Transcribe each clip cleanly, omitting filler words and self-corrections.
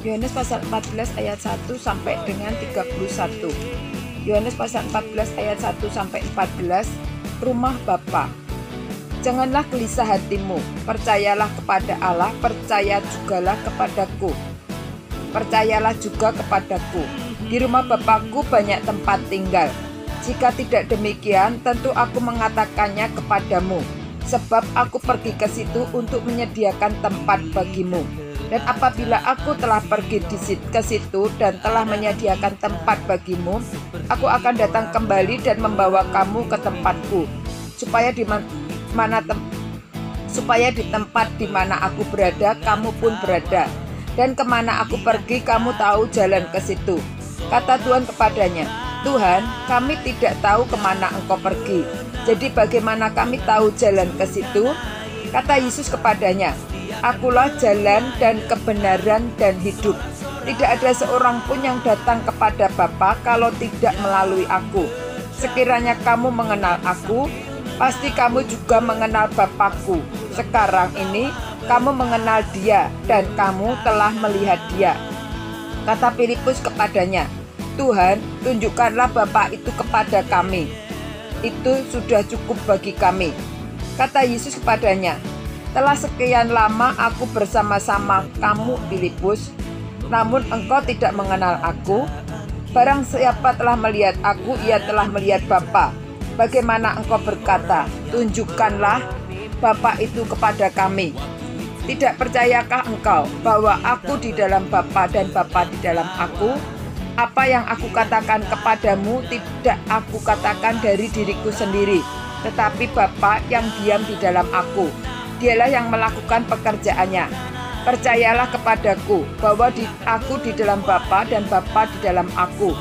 Yohanes pasal 14 ayat 1 sampai dengan 31. Yohanes pasal 14 ayat 1 sampai 14. Rumah Bapa. Janganlah gelisah hatimu, percayalah kepada Allah, percaya jugalah kepadaku. Percayalah juga kepadaku. Di rumah Bapakku banyak tempat tinggal. Jika tidak demikian, tentu aku mengatakannya kepadamu, sebab aku pergi ke situ untuk menyediakan tempat bagimu. Dan apabila aku telah pergi ke situ dan telah menyediakan tempat bagimu, aku akan datang kembali dan membawa kamu ke tempatku, supaya di tempat di mana aku berada, kamu pun berada. Dan kemana aku pergi, kamu tahu jalan ke situ. Kata Tuhan kepadanya, Tuhan, kami tidak tahu kemana engkau pergi. Jadi bagaimana kami tahu jalan ke situ? Kata Yesus kepadanya, Akulah jalan dan kebenaran dan hidup. Tidak ada seorang pun yang datang kepada Bapa kalau tidak melalui aku. Sekiranya kamu mengenal aku, pasti kamu juga mengenal Bapakku. Sekarang ini kamu mengenal Dia dan kamu telah melihat Dia. Kata Filipus kepadanya, Tuhan, tunjukkanlah Bapa itu kepada kami. Itu sudah cukup bagi kami. Kata Yesus kepadanya, telah sekian lama aku bersama-sama kamu, Filipus, namun engkau tidak mengenal aku. Barang siapa telah melihat aku, ia telah melihat Bapa. Bagaimana engkau berkata, tunjukkanlah Bapa itu kepada kami? Tidak percayakah engkau bahwa aku di dalam Bapa dan Bapa di dalam aku? Apa yang aku katakan kepadamu tidak aku katakan dari diriku sendiri, tetapi Bapa yang diam di dalam aku. Dialah yang melakukan pekerjaannya. Percayalah kepadaku bahwa aku di dalam Bapa dan Bapa di dalam aku.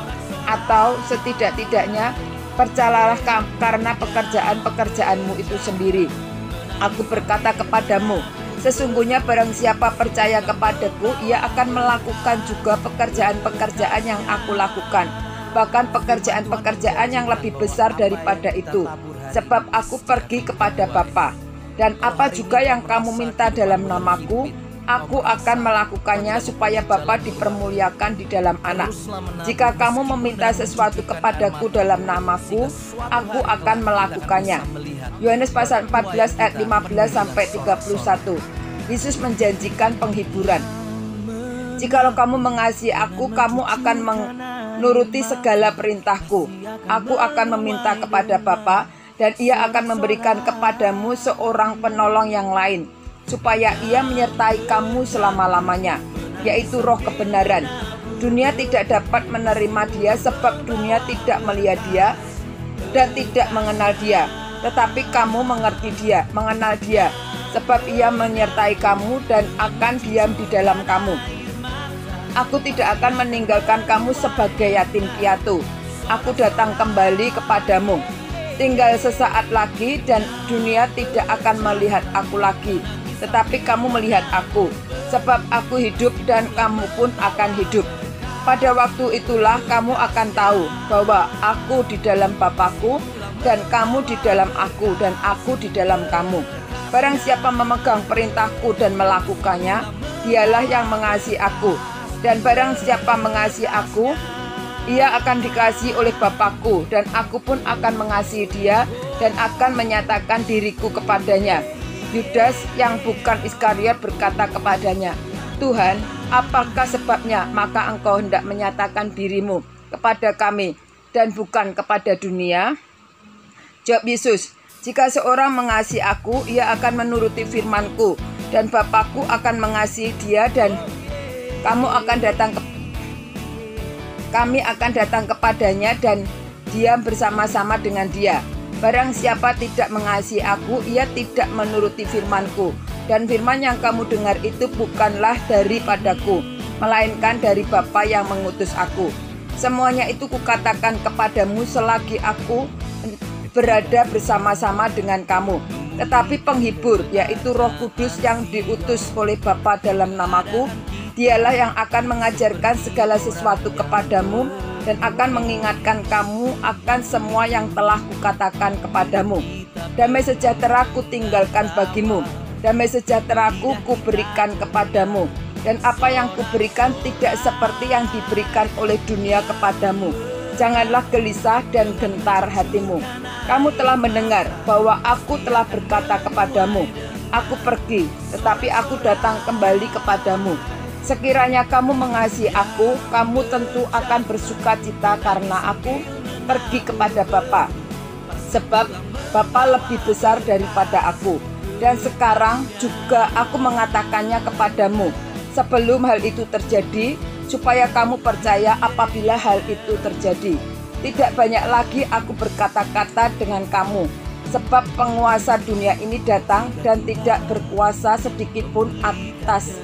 Atau setidak-tidaknya percayalah karena pekerjaan-pekerjaanmu itu sendiri. Aku berkata kepadamu, sesungguhnya barang siapa percaya kepadaku, ia akan melakukan juga pekerjaan-pekerjaan yang aku lakukan. Bahkan pekerjaan-pekerjaan yang lebih besar daripada itu. Sebab aku pergi kepada Bapa. Dan apa juga yang kamu minta dalam namaku, aku akan melakukannya supaya Bapa dipermuliakan di dalam Anak. Jika kamu meminta sesuatu kepadaku dalam namaku, aku akan melakukannya. Yohanes pasal 14 ayat 15 sampai 31. Yesus menjanjikan penghiburan. Jikalau kamu mengasihi aku, kamu akan menuruti segala perintahku. Aku akan meminta kepada Bapa, dan ia akan memberikan kepadamu seorang penolong yang lain, supaya ia menyertai kamu selama-lamanya, yaitu Roh kebenaran. Dunia tidak dapat menerima dia, sebab dunia tidak melihat dia dan tidak mengenal dia. Tetapi kamu mengenal dia, sebab ia menyertai kamu dan akan diam di dalam kamu. Aku tidak akan meninggalkan kamu sebagai yatim piatu. Aku datang kembali kepadamu. Tinggal sesaat lagi dan dunia tidak akan melihat aku lagi, tetapi kamu melihat aku, sebab aku hidup dan kamu pun akan hidup. Pada waktu itulah kamu akan tahu bahwa aku di dalam Bapakku dan kamu di dalam aku dan aku di dalam kamu. Barang siapa memegang perintahku dan melakukannya, dialah yang mengasihi aku. Dan barang siapa mengasihi aku, ia akan dikasihi oleh Bapakku, dan aku pun akan mengasihi dia dan akan menyatakan diriku kepadanya. Yudas yang bukan Iskariot berkata kepadanya, Tuhan, apakah sebabnya maka engkau hendak menyatakan dirimu kepada kami dan bukan kepada dunia? Jawab Yesus, jika seorang mengasihi aku, ia akan menuruti firman-Ku, dan Bapakku akan mengasihi dia dan kami akan datang kepadanya dan diam bersama-sama dengan dia. Barang siapa tidak mengasihi aku, ia tidak menuruti firman-Ku. Dan firman yang kamu dengar itu bukanlah daripadaku, melainkan dari Bapa yang mengutus aku. Semuanya itu kukatakan kepadamu selagi aku berada bersama-sama dengan kamu. Tetapi penghibur, yaitu Roh Kudus yang diutus oleh Bapa dalam namaku, dialah yang akan mengajarkan segala sesuatu kepadamu dan akan mengingatkan kamu akan semua yang telah kukatakan kepadamu. Damai sejahtera ku tinggalkan bagimu, damai sejahtera ku berikan kepadamu. dan apa yang kuberikan tidak seperti yang diberikan oleh dunia kepadamu. Janganlah gelisah dan gentar hatimu. Kamu telah mendengar bahwa aku telah berkata kepadamu, aku pergi, tetapi aku datang kembali kepadamu. Sekiranya kamu mengasihi aku, kamu tentu akan bersuka cita karena aku pergi kepada Bapa. Sebab Bapa lebih besar daripada aku. Dan sekarang juga aku mengatakannya kepadamu, sebelum hal itu terjadi, supaya kamu percaya apabila hal itu terjadi. Tidak banyak lagi aku berkata-kata dengan kamu, sebab penguasa dunia ini datang dan tidak berkuasa sedikit pun atas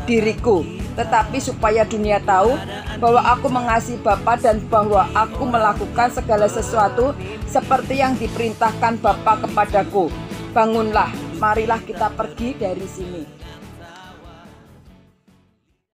diriku. Tetapi supaya dunia tahu bahwa aku mengasihi Bapa dan bahwa aku melakukan segala sesuatu seperti yang diperintahkan Bapa kepadaku. Bangunlah, marilah kita pergi dari sini.